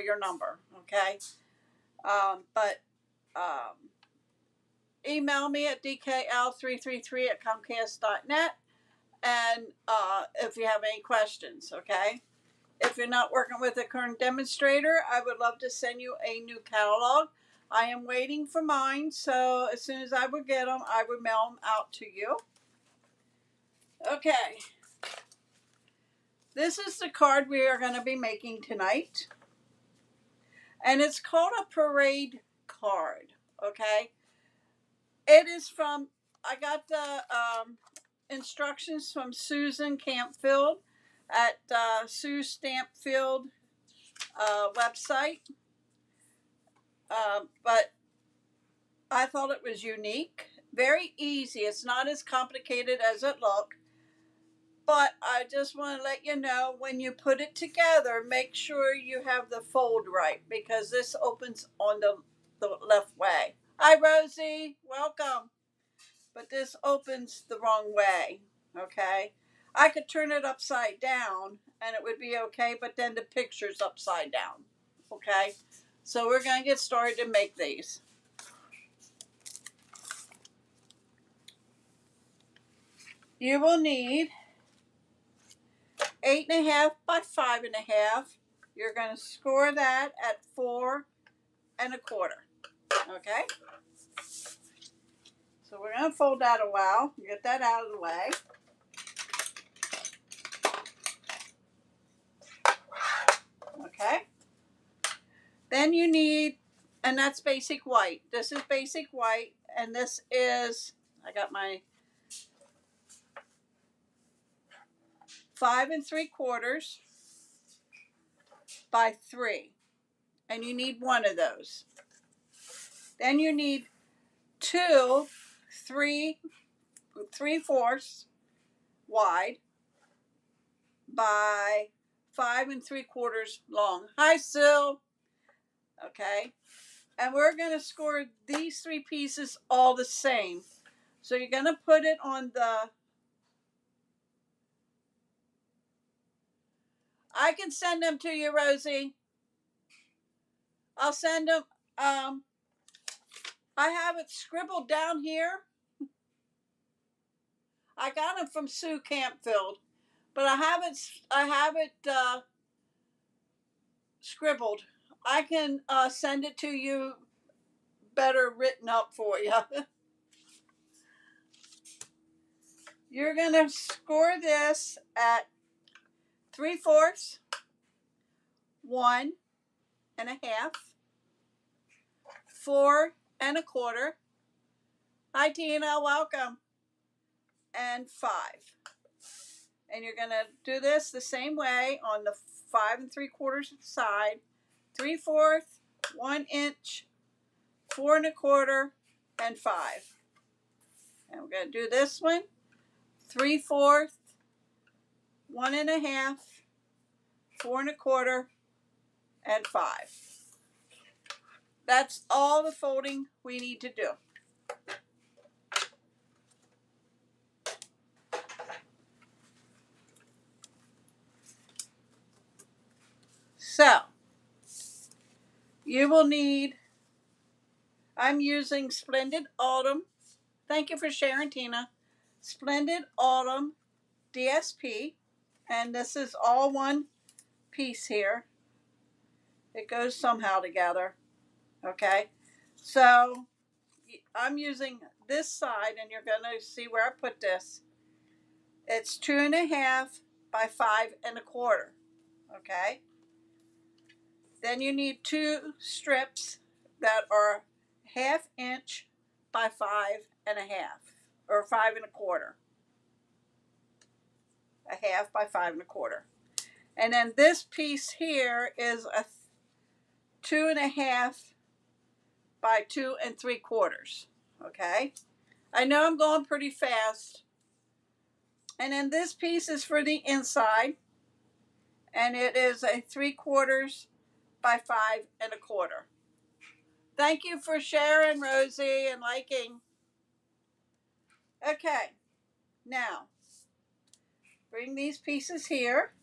your number, okay? But email me at dkl333@comcast.net, and if you have any questions, okay? If you're not working with a current demonstrator, I would love to send you a new catalog. I am waiting for mine, so as soon as I would get them, I would mail them out to you. Okay. This is the card we are going to be making tonight. And it's called a parade card, okay? It is from, I got the instructions from Susan Campfield at Sue Stampfield website. But I thought it was unique, very easy. It's not as complicated as it looked. But I just want to let you know, when you put it together, make sure you have the fold right, because this opens on the left way. Hi, Rosie. Welcome. But this opens the wrong way, okay? I could turn it upside down and it would be okay, but then the picture's upside down, okay? So we're going to get started to make these. You will need 8.5 by 5.5. You're going to score that at 4 1/4. Okay? So we're going to fold that a while. Get that out of the way. Okay? Then you need, and that's basic white. This is basic white, and this is, I got my 5 3/4 by 3. And you need one of those. Then you need 2 3/4 wide by 5 3/4 long. Hi, Sue. Okay. And we're going to score these 3 pieces all the same. So you're going to put it on the, I can send them to you, Rosie. I'll send them. I have it scribbled down here. I got them from Sue Campfield, but I have it scribbled. I can send it to you better written up for you. You're going to score this at 3/4, 1 1/2, 4 1/4. Hi, Tina, welcome. And 5. And you're going to do this the same way on the 5 3/4 side. 3/4, 1 inch, 4 1/4, and 5. And we're going to do this one. 3/4, 1 1/2, 4 1/4, and 5. That's all the folding we need to do. So, you will need, I'm using Splendid Autumn. Thank you for sharing, Tina. Splendid Autumn DSP. And this is all one piece here. It goes somehow together. Okay. So, I'm using this side, and you're going to see where I put this. It's 2 1/2 by 5 1/4. Okay. Then you need 2 strips that are 1/2 inch by 5 1/2, or 5 1/4. 1/2 by 5 1/4. And then this piece here is a 2 1/2 by 2 3/4. Okay. I know I'm going pretty fast. And then this piece is for the inside, and it is a 3/4 by 5 1/4. Thank you for sharing, Rosie, and liking. Okay, now bring these pieces here.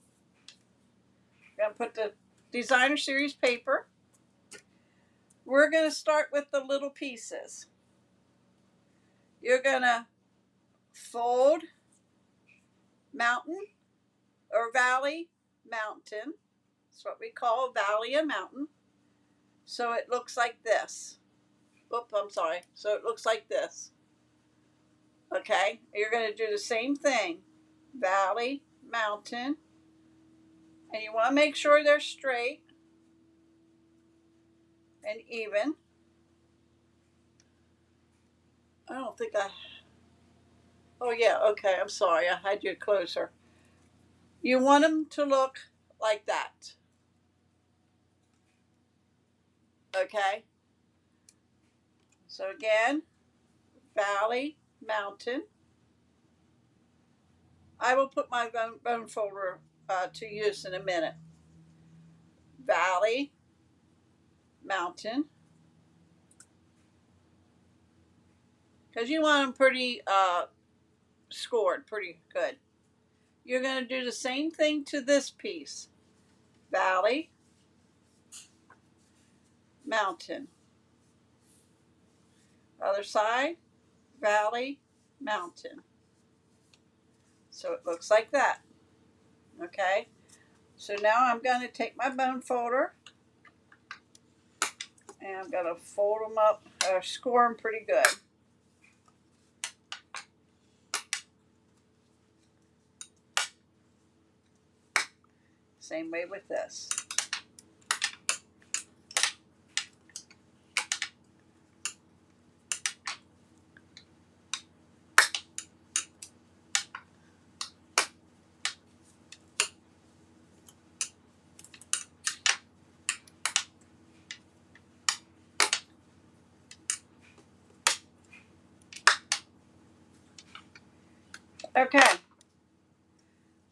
I'm going to put the designer series paper. We're going to start with the little pieces. You're going to fold mountain or valley, mountain. That's what we call valley and mountain. So it looks like this. Oop, I'm sorry. So it looks like this. Okay, you're going to do the same thing. Valley, mountain. And you want to make sure they're straight and even. I don't think I... Oh, yeah, okay, I'm sorry. I had you closer. You want them to look like that. Okay? So again, valley, mountain. I will put my bone folder to use in a minute. Valley, mountain. Because you want them pretty scored, pretty good. You're going to do the same thing to this piece. Valley, mountain. Other side, valley, mountain. So it looks like that. Okay? So now I'm going to take my bone folder and I'm going to fold them up, score them pretty good. Same way with this. Okay.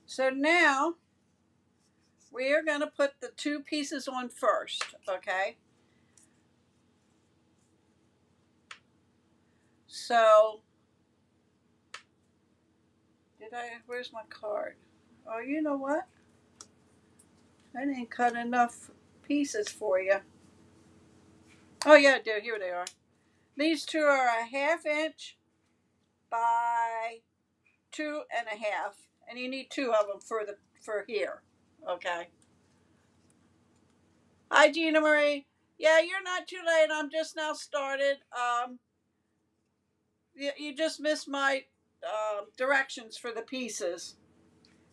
So now we are going to put the two pieces on first, okay? So, where's my card? Oh, you know what? I didn't cut enough pieces for you. Oh, yeah, I do. Here they are. These two are a 1/2 inch by 2 1/2. And you need 2 of them for here, okay? Hi, Gina Marie. Yeah, you're not too late. I'm just now started. You just missed my directions for the pieces.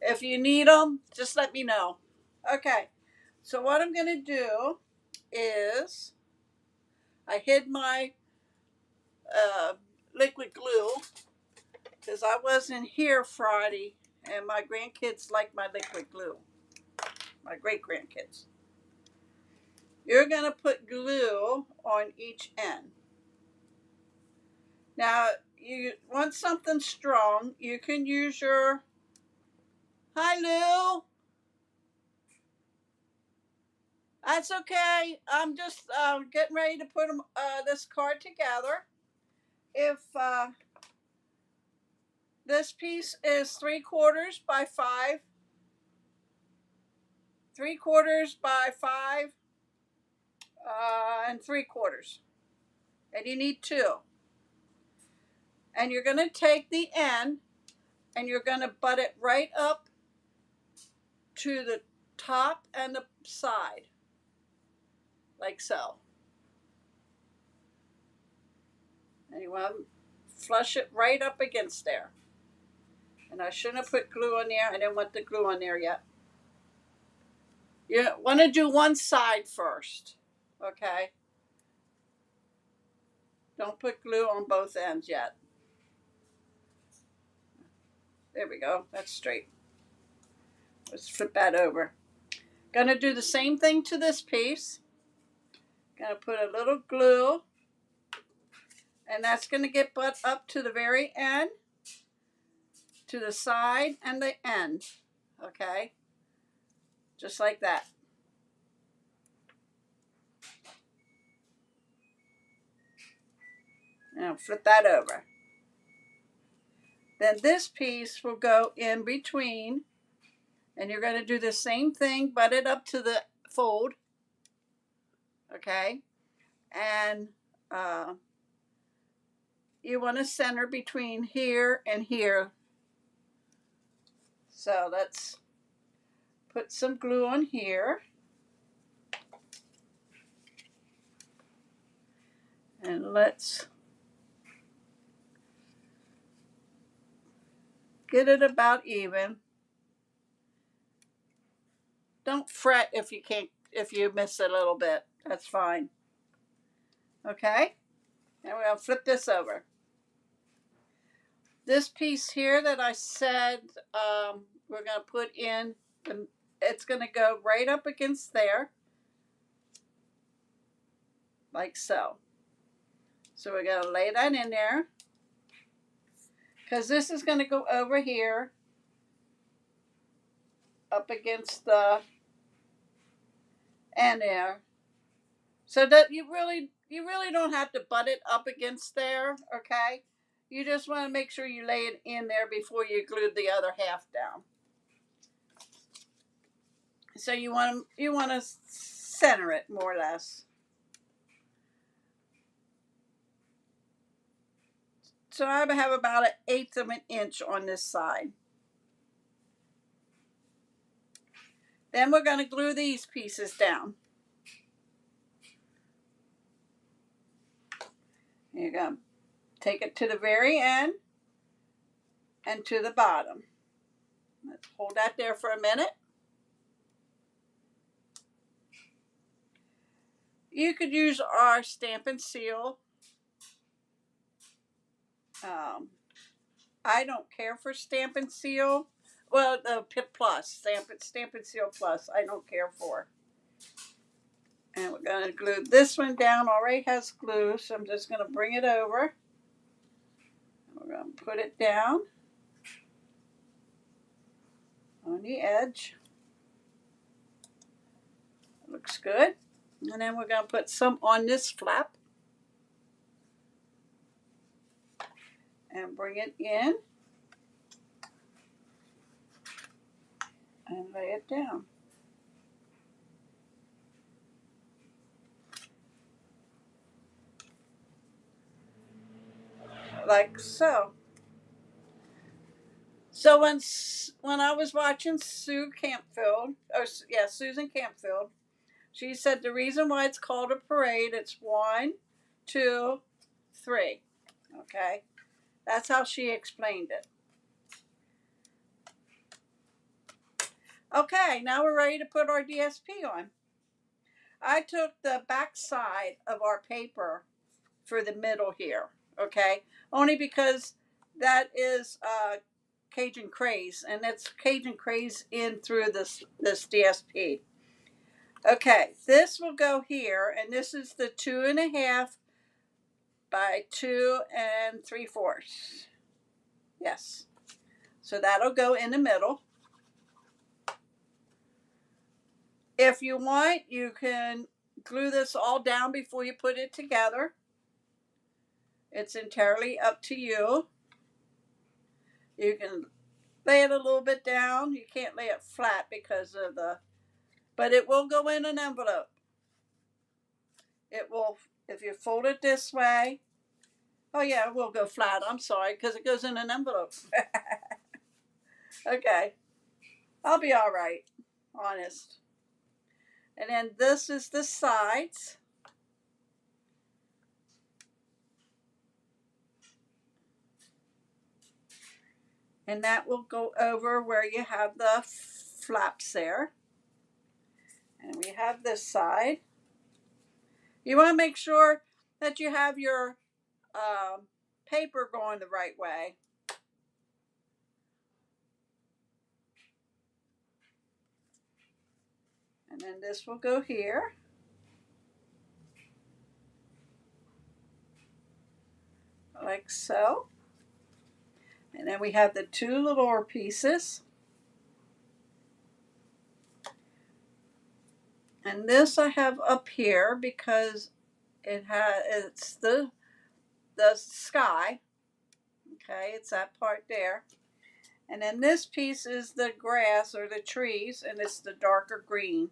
If you need them, just let me know. Okay, so what I'm going to do is I hid my liquid glue because I wasn't here Friday and my grandkids like my liquid glue. My great grandkids. You're going to put glue on each end. Now, you want something strong, you can use your... Hi, Lou. That's okay. I'm just getting ready to put this card together. If this piece is 3/4 by 5, 3/4 by 5, and 3/4, and you need 2. And you're going to take the end and you're going to butt it right up to the top and the side, like so. And you want to flush it right up against there. And I shouldn't have put glue on there. I didn't want the glue on there yet. You want to do one side first, okay? Don't put glue on both ends yet. There we go. That's straight. Let's flip that over. Gonna do the same thing to this piece. Gonna put a little glue, and that's gonna get butt up to the very end, to the side and the end, okay? Just like that. Now flip that over. Then this piece will go in between, and you're going to do the same thing, butt it up to the fold, okay, and you want to center between here and here. So let's put some glue on here. And let's get it about even. Don't fret if you miss a little bit. That's fine. Okay? And we'll flip this over. This piece here that I said we're going to put in, it's going to go right up against there. Like so. So we're going to lay that in there. Because this is going to go over here. Up against the end there. So that you really don't have to butt it up against there, okay? You just want to make sure you lay it in there before you glue the other half down. So you want to center it more or less. So I have about 1/8 of an inch on this side. Then we're going to glue these pieces down. You're going to take it to the very end and to the bottom. Let's hold that there for a minute. You could use our Stampin' Seal. I don't care for Stampin' Seal. Well, the Plus, Stampin' Seal Plus, I don't care for. And we're going to glue this one down. Already has glue, so I'm just going to bring it over. We're going to put it down on the edge. Looks good. And then we're going to put some on this flap. And bring it in. And lay it down. Like so. So when I was watching Susan Campfield, she said the reason why it's called a parade, it's 1, 2, 3. Okay, that's how she explained it. Okay, now we're ready to put our DSP on. I took the back side of our paper for the middle here, okay? Only because that is Cajun Craze, and it's Cajun Craze in through this DSP. Okay, this will go here, and this is the 2.5 by 2 3/4. Yes. So that'll go in the middle. If you want, you can glue this all down before you put it together. It's entirely up to you. You can lay it a little bit down. You can't lay it flat because of but it will go in an envelope. It will, if you fold it this way. Oh yeah, it will go flat. I'm sorry, because it goes in an envelope. Okay. I'll be all right. Honest. And then this is the sides. And that will go over where you have the flaps there. And we have this side. You want to make sure that you have your paper going the right way. And then this will go here. Like so. And then we have the 2 little pieces. And this I have up here because it's the sky. Okay, it's that part there. And then this piece is the grass or the trees, and it's the darker green.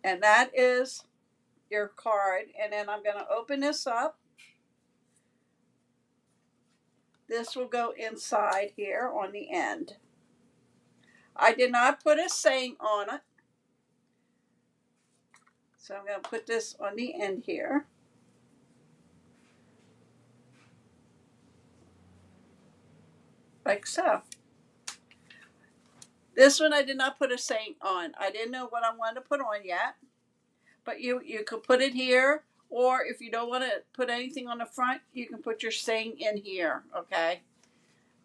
And that is your card. And then I'm going to open this up. This will go inside here on the end. I did not put a saying on it. So I'm going to put this on the end here. Like so. This one I did not put a saying on. I didn't know what I wanted to put on yet. But you could put it here. Or if you don't want to put anything on the front, you can put your saying in here. Okay.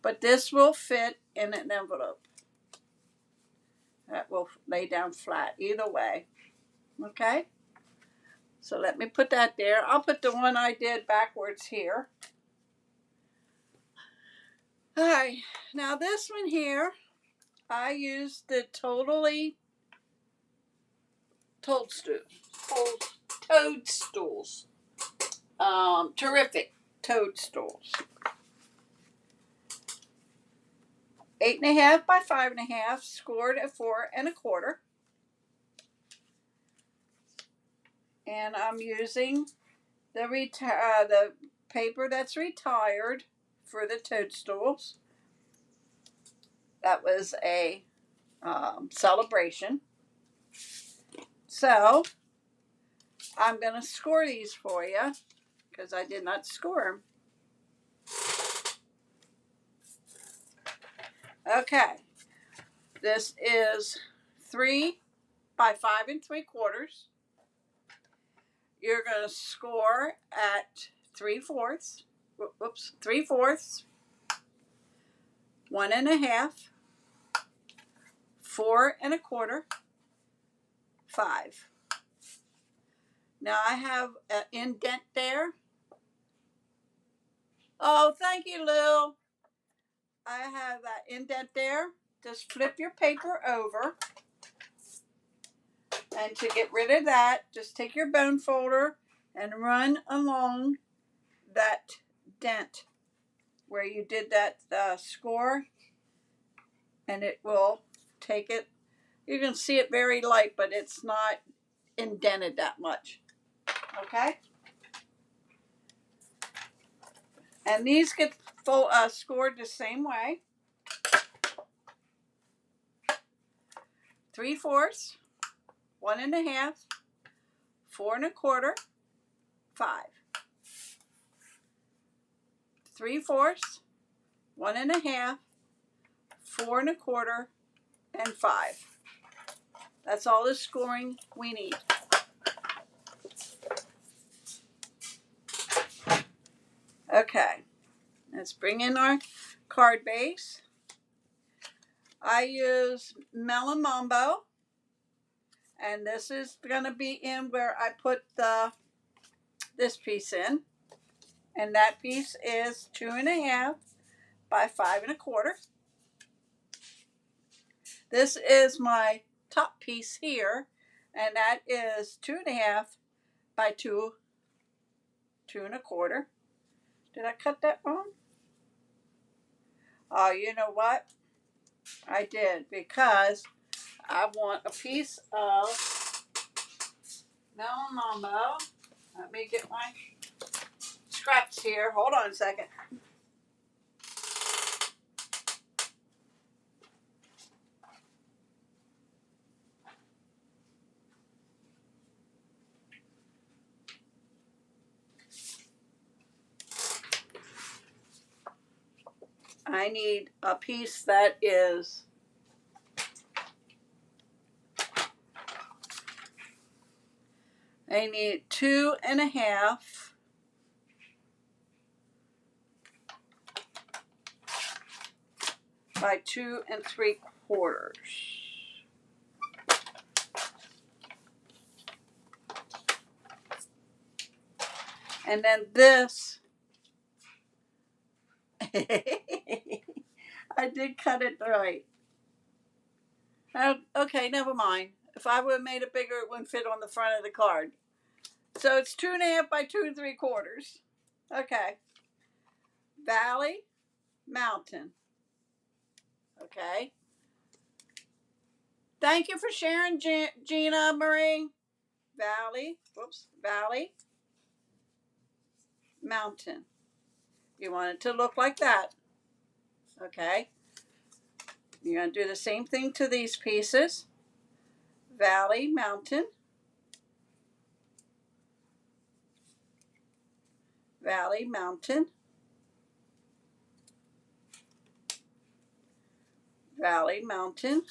But this will fit in an envelope. That will lay down flat either way. Okay. So let me put that there. I'll put the one I did backwards here. All right. Now this one here, I used the toadstools. Terrific toadstools. 8.5 by 5.5, scored at 4 1/4. And I'm using the paper that's retired for the toadstools. That was a celebration. So I'm going to score these for you because I did not score them. Okay, this is 3 by 5 3/4. You're going to score at 3/4. Whoops, 3/4, 1 1/2, 4 1/4, 5. Now I have an indent there. Oh, thank you, Lil. I have that indent there. Just flip your paper over. And to get rid of that, just take your bone folder and run along that dent where you did that score. And it will take it. You can see it very light, but it's not indented that much. Okay? And these get scored the same way. 3/4, 1 1/2, 4 1/4, 5. 3/4, 1 1/2, 4 1/4, and 5. That's all the scoring we need. Okay, let's bring in our card base. I use Melon Mambo, and this is going to be in where I put this piece in, and that piece is 2 1/2 by 5 1/4. This is my top piece here, and that is 2 1/2 by 2 1/4. Did I cut that wrong? Oh, you know what? I did, because I want a piece of Melon Mambo. Let me get my scraps here. Hold on a second. I need a piece that is I need 2 1/2 by 2 3/4. And then this, I did cut it right. Okay, never mind. If I would have made it bigger, it wouldn't fit on the front of the card. So it's 2 1/2 by 2 3/4. Okay. Valley, mountain. Okay. Thank you for sharing, Gina Marie. valley, mountain. You want it to look like that. Okay. You're going to do the same thing to these pieces. Valley, mountain. Valley, mountain. Valley, mountain.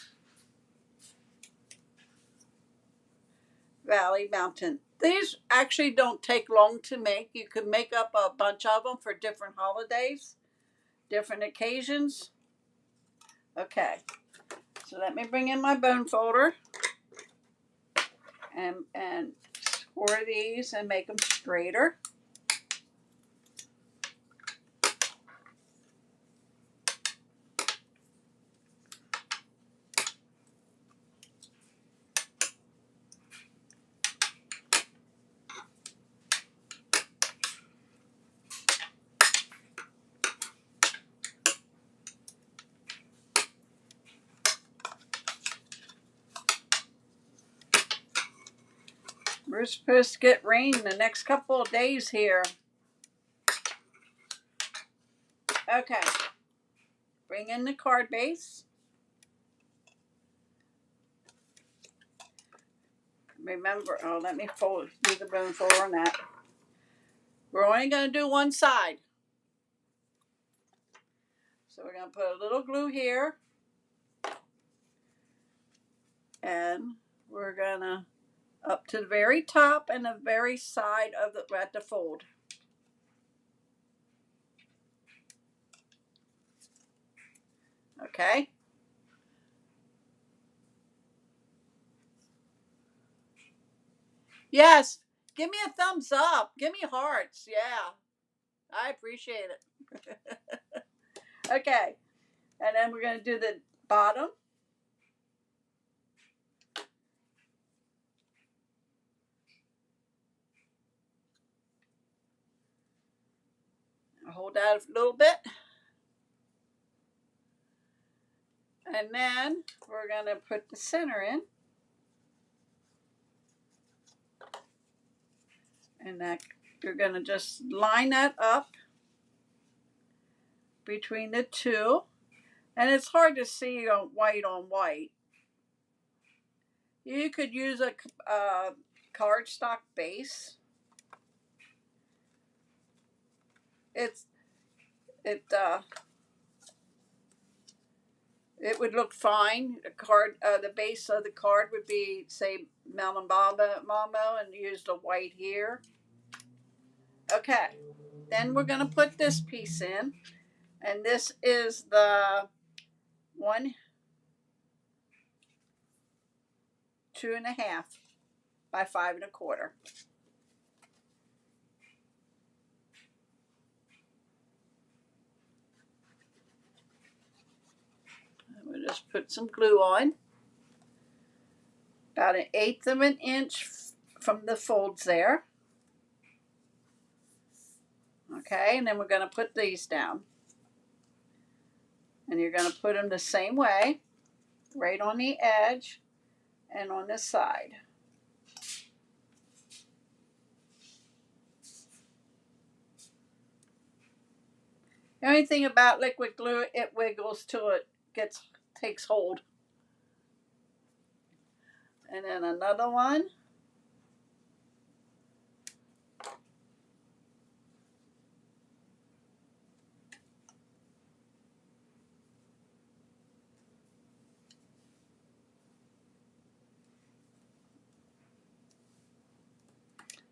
Valley, mountain. These actually don't take long to make. You can make up a bunch of them for different holidays, different occasions. Okay, so let me bring in my bone folder and score these and make them straighter. We're supposed to get rain the next couple of days here. Okay, bring in the card base. Remember, let me do the bone folder on that. We're only going to do one side. So we're going to put a little glue here. And we're going to up to the very top and the very side of at the fold. Okay. Yes. Give me a thumbs up. Give me hearts. Yeah. I appreciate it. Okay. And then we're going to do the bottom. Hold that a little bit. And then we're going to put the center in. And that you're going to just line that up between the two. And it's hard to see on white. You could use a cardstock base. It would look fine. The base of the card would be, say, Melon Mambo, and use the white here. Okay, then we're going to put this piece in, and this is the 2.5 by 5.25. We'll just put some glue on. About 1/8 of an inch from the folds there. Okay, and then we're going to put these down. And you're going to put them the same way, right on the edge and on the side. The only thing about liquid glue, it wiggles till it takes hold. And then another one.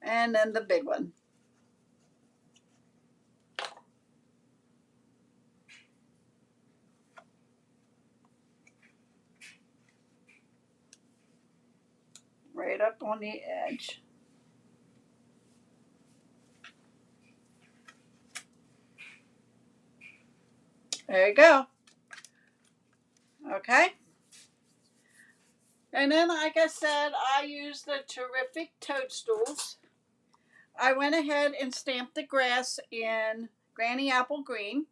And then the big one. Right up on the edge. There you go. Okay. And then, like I said, I used the Terrific Toadstools. I went ahead and stamped the grass in Granny Apple Green.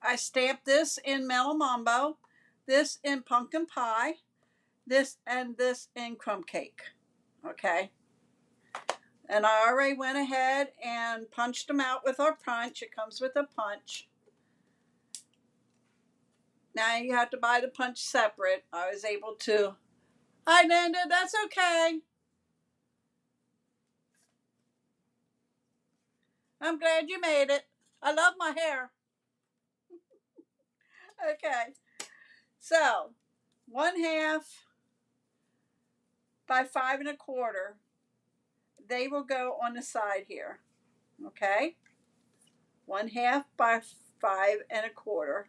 I stamped this in Mellow Mambo, this in Pumpkin Pie, this and this in Crumb Cake. Okay. And I already went ahead and punched them out with our punch. It comes with a punch. Now you have to buy the punch separate. I was able to. Hi, Linda. That's okay. I'm glad you made it. I love my hair. Okay. So, 1/2 by 5 1/4. They will go on the side here. Okay. 1/2 by 5 1/4.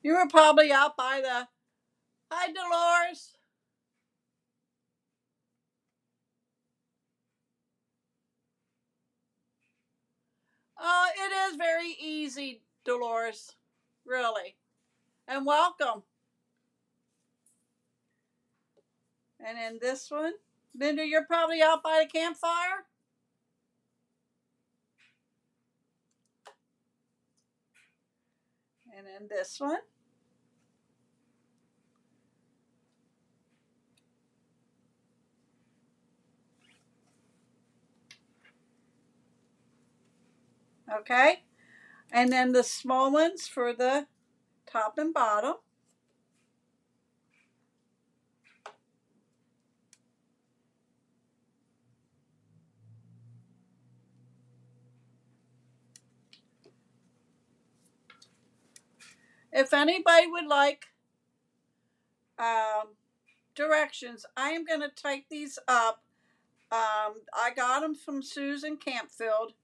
You were probably out by the. Hi, Dolores. Oh, it is very easy, Dolores. Really. And welcome. And then this one. Linda, you're probably out by the campfire. And then this one. Okay. And then the small ones for the top and bottom. If anybody would like directions, I am going to type these up. I got them from Susan Campfield,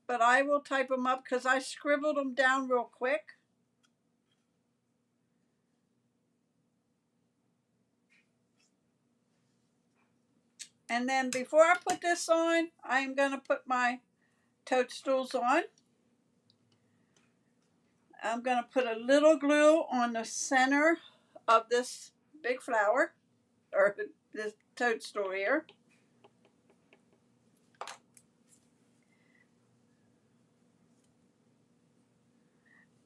but I will type them up because I scribbled them down real quick. And then before I put this on, I'm going to put my toadstools on. I'm going to put a little glue on the center of this big flower, or this toadstool here.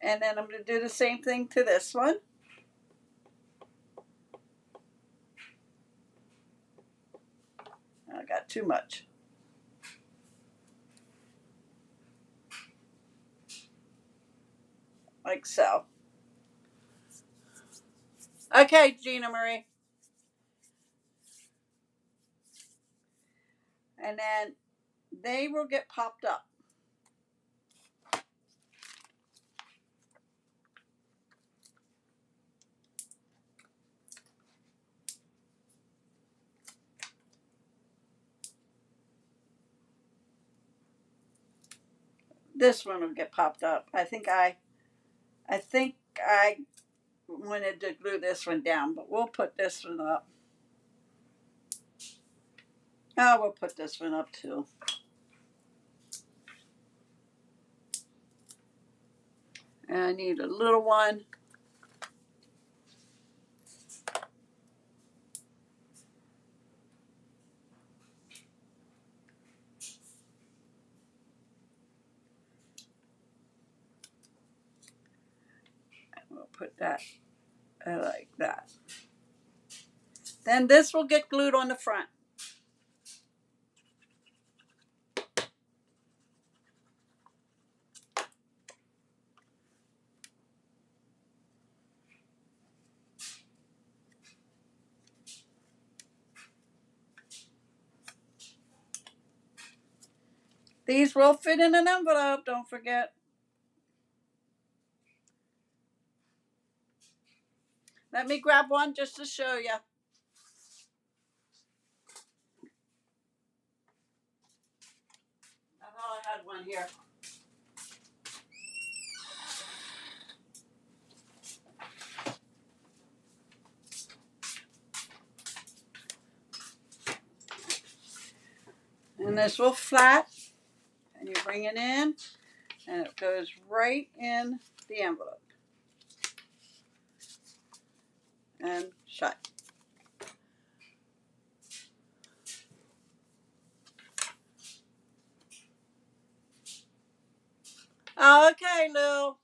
And then I'm going to do the same thing to this one. I got too much. Like so. Okay, Gina Marie. And then they will get popped up. This one will get popped up. I think I wanted to glue this one down, but we'll put this one up. Oh, we'll put this one up too. And I need a little one. We'll put that like that. Then this will get glued on the front. These will fit in an envelope, don't forget. Let me grab one just to show you. I thought I had one here. And this will flat, and you bring it in, and it goes right in the envelope. and shut. Okay, Lou.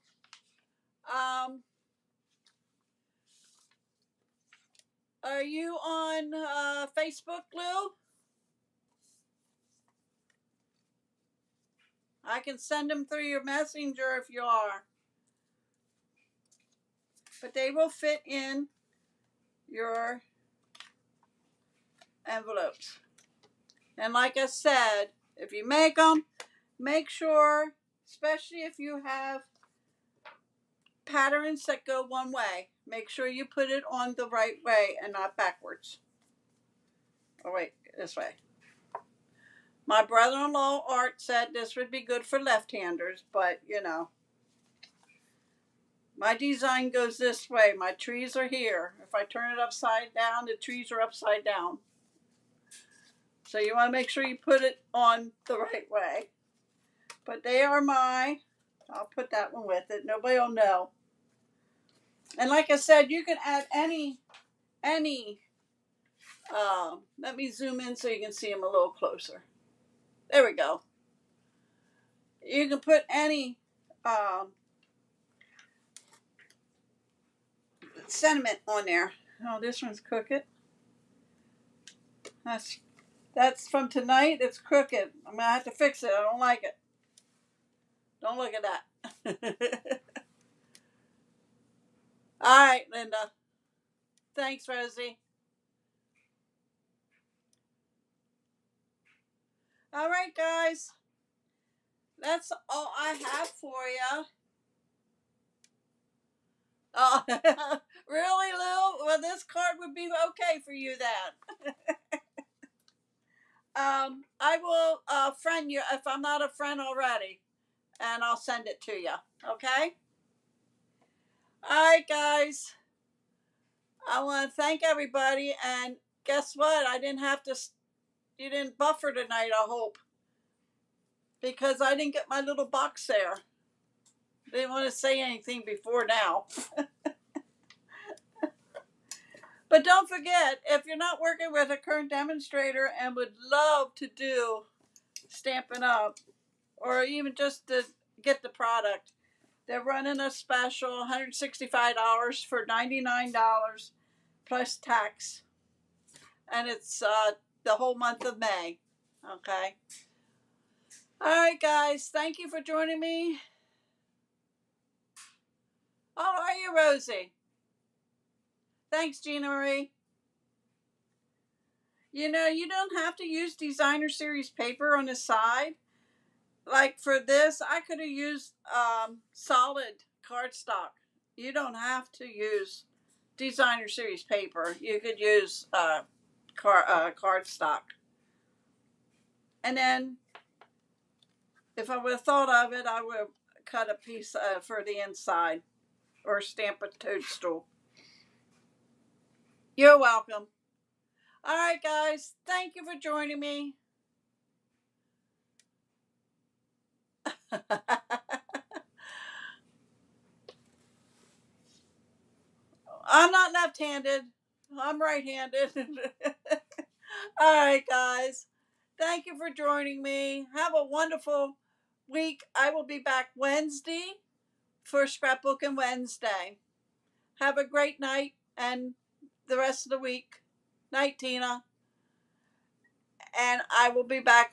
Are you on Facebook, Lou? I can send them through your messenger if you are. But they will fit in your envelopes. And like I said, if you make them, make sure, especially if you have patterns that go one way, make sure you put it on the right way and not backwards. Oh, wait, this way. My brother-in-law, Art, said this would be good for left-handers, but, you know, my design goes this way. My trees are here. If I turn it upside down, the trees are upside down. So you want to make sure you put it on the right way. But they are I'll put that one with it. Nobody will know. And like I said, you can add any, let me zoom in so you can see them a little closer. There we go. You can put any sentiment on there. Oh, this one's crooked. That's from tonight. It's crooked. I'm gonna have to fix it. I don't like it. Don't look at that. All right, Linda. Thanks, Rosie. All right, guys. That's all I have for you. Oh, really, Lou? Well, this card would be okay for you then. I will friend you if I'm not a friend already, and I'll send it to you. Okay? All right, guys. I want to thank everybody, and guess what? I didn't have to. You didn't buffer tonight. I hope, because I didn't get my little box there. Didn't want to say anything before now. But don't forget, if you're not working with a current demonstrator and would love to do Stampin' Up, or even just to get the product, they're running a special $165 for $99 plus tax. And it's the whole month of May. Okay. All right, guys. Thank you for joining me. How are you, Rosie? Thanks, Gina Marie. You know, you don't have to use designer series paper on the side. Like for this, I could have used solid cardstock. You don't have to use designer series paper. You could use cardstock. And then, if I would have thought of it, I would have cut a piece for the inside or stamp a toadstool. You're welcome. All right, guys. Thank you for joining me. I'm not left-handed. I'm right-handed. All right, guys. Thank you for joining me. Have a wonderful week. I will be back Wednesday for Scrapbooking Wednesday. Have a great night and the rest of the week. Night, Tina. And I will be back